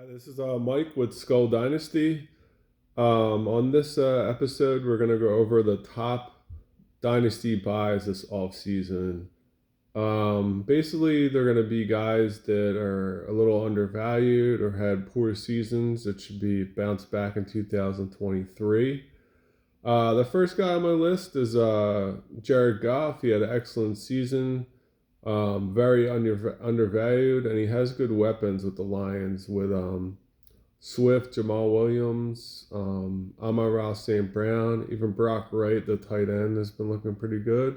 Hi, this is Mike with Skull Dynasty. On this episode, we're going to go over the top Dynasty buys this offseason. Basically, they're going to be guys that are a little undervalued or had poor seasons that should be bounced back in 2023. The first guy on my list is Jared Goff. He had an excellent season, very undervalued, and he has good weapons with the Lions with Swift, Jamal Williams, Amon-Ra St. Brown, even Brock Wright, the tight end, has been looking pretty good.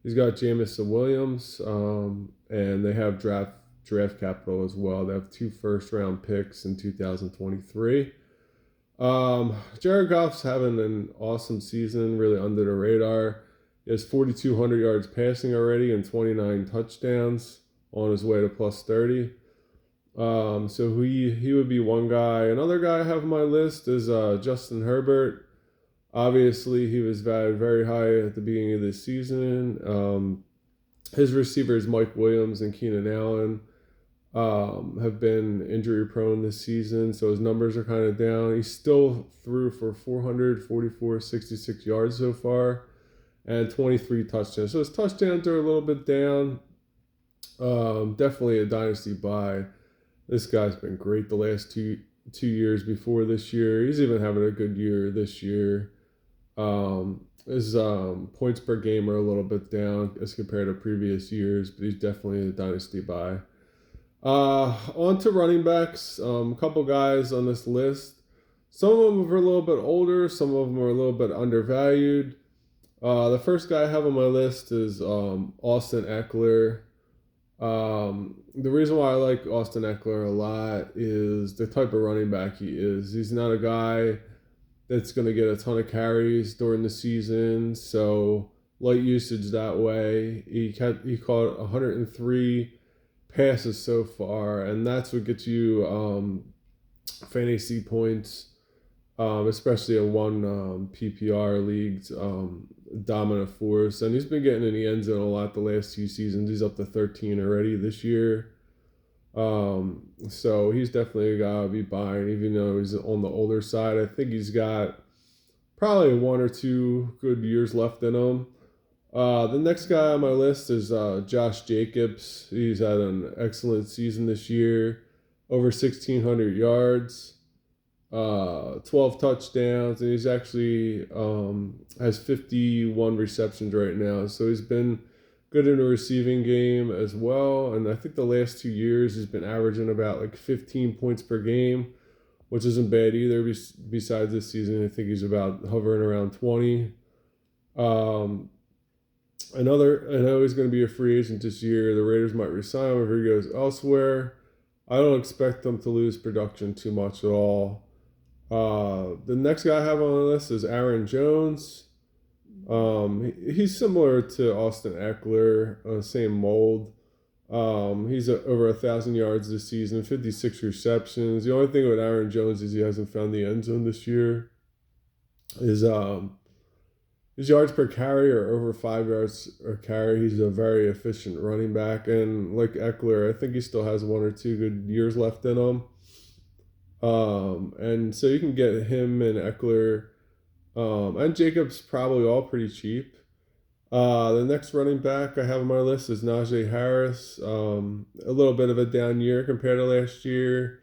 He's got Jamison Williams, and they have draft capital as well. They have 2 first-round picks in 2023. Jared Goff's having an awesome season, really under the radar. He has 4,200 yards passing already and 29 touchdowns on his way to plus 30. So he would be one guy. Another guy I have on my list is Justin Herbert. Obviously, he was valued very high at the beginning of this season. His receivers, Mike Williams and Keenan Allen, have been injury prone this season, so his numbers are kind of down. He still threw for 466 yards so far and 23 touchdowns. So his touchdowns are a little bit down. Definitely a dynasty buy. This guy's been great the last two years before this year. He's even having a good year this year. His points per game are a little bit down as compared to previous years, but he's definitely a dynasty buy. On to running backs. A couple guys on this list. Some of them are a little bit older. Some of them are a little bit undervalued. The first guy I have on my list is Austin Ekeler. The reason why I like Austin Ekeler a lot is the type of running back he is. He's not a guy that's going to get a ton of carries during the season, so light usage that way. He caught 103 passes so far, and that's what gets you fantasy points, especially in one PPR leagues, dominant force. And he's been getting in the end zone a lot the last 2 seasons. He's up to 13 already this year. So he's definitely a guy I'll be buying, even though he's on the older side. I think he's got probably 1 or 2 good years left in him. The next guy on my list is Josh Jacobs. He's had an excellent season this year, over 1,600 yards, 12 touchdowns, and he's actually has 51 receptions right now. So he's been good in the receiving game as well. And I think the last 2 years he's been averaging about like 15 points per game, which isn't bad either. Besides this season, I think he's about hovering around 20. I know he's going to be a free agent this year. The Raiders might resign him if he goes elsewhere. I don't expect them to lose production too much at all. The next guy I have on the list is Aaron Jones. He's similar to Austin Ekeler, same mold. He's over 1,000 yards this season, 56 receptions. The only thing with Aaron Jones is he hasn't found the end zone this year. His yards per carry are over 5 yards per carry. He's a very efficient running back, and like Ekeler, I think he still has 1 or 2 good years left in him. And so you can get him and Ekeler, and Jacobs probably all pretty cheap. The next running back I have on my list is Najee Harris. A little bit of a down year compared to last year,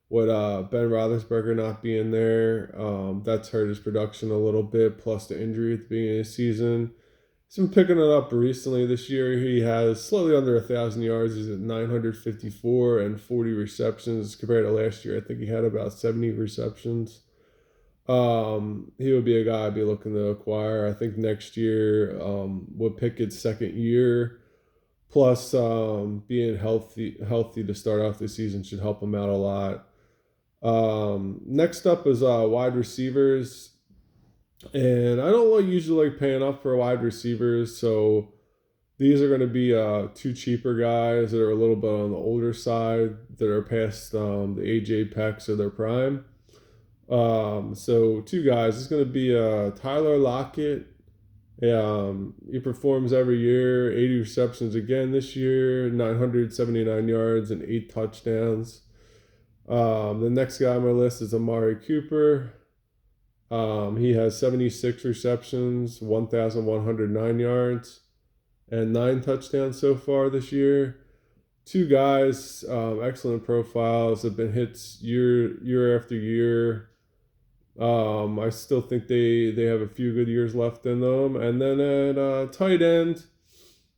with Ben Roethlisberger not being there. That's hurt his production a little bit, plus the injury at the beginning of the season. He's been picking it up recently. This year he has slightly under 1,000 yards. He's at 954 and 40 receptions compared to last year. I think he had about 70 receptions. He would be a guy I'd be looking to acquire. I think next year, with Pickett's second year, plus being healthy to start off the season should help him out a lot. Next up is wide receivers, and I don't usually like paying up for wide receivers, so these are going to be 2 cheaper guys that are a little bit on the older side that are past the age apex of their prime. So 2 guys. It's going to be Tyler Lockett. He performs every year, 80 receptions again this year, 979 yards and 8 touchdowns. The next guy on my list is Amari Cooper. He has 76 receptions, 1,109 yards, and 9 touchdowns so far this year. Two guys, excellent profiles, have been hits year after year. I still think they have a few good years left in them. And then at tight end,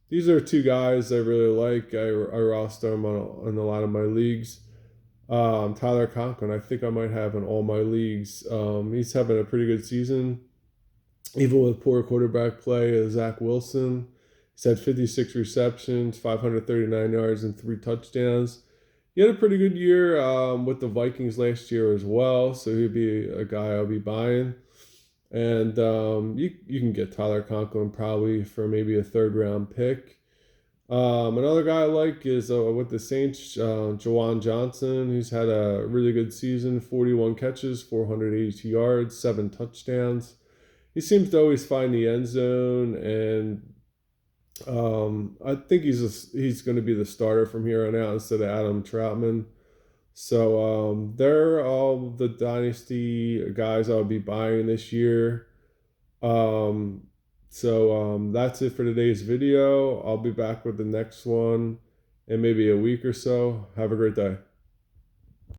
these are two guys I really like. I roster them on a lot of my leagues. Tyler Conklin, I think I might have in all my leagues. He's having a pretty good season, even with poor quarterback play. Zach Wilson, he's had 56 receptions, 539 yards, and 3 touchdowns. He had a pretty good year with the Vikings last year as well, so he'd be a guy I'll be buying. And you can get Tyler Conklin probably for maybe a third-round pick. Another guy I like is with the Saints, Jawan Johnson. He's had a really good season, 41 catches, 482 yards, 7 touchdowns. He seems to always find the end zone, and I think he's going to be the starter from here on out instead of Adam Troutman. So they're all the Dynasty guys I'll be buying this year. That's it for today's video. I'll be back with the next one in maybe a week or so. Have a great day.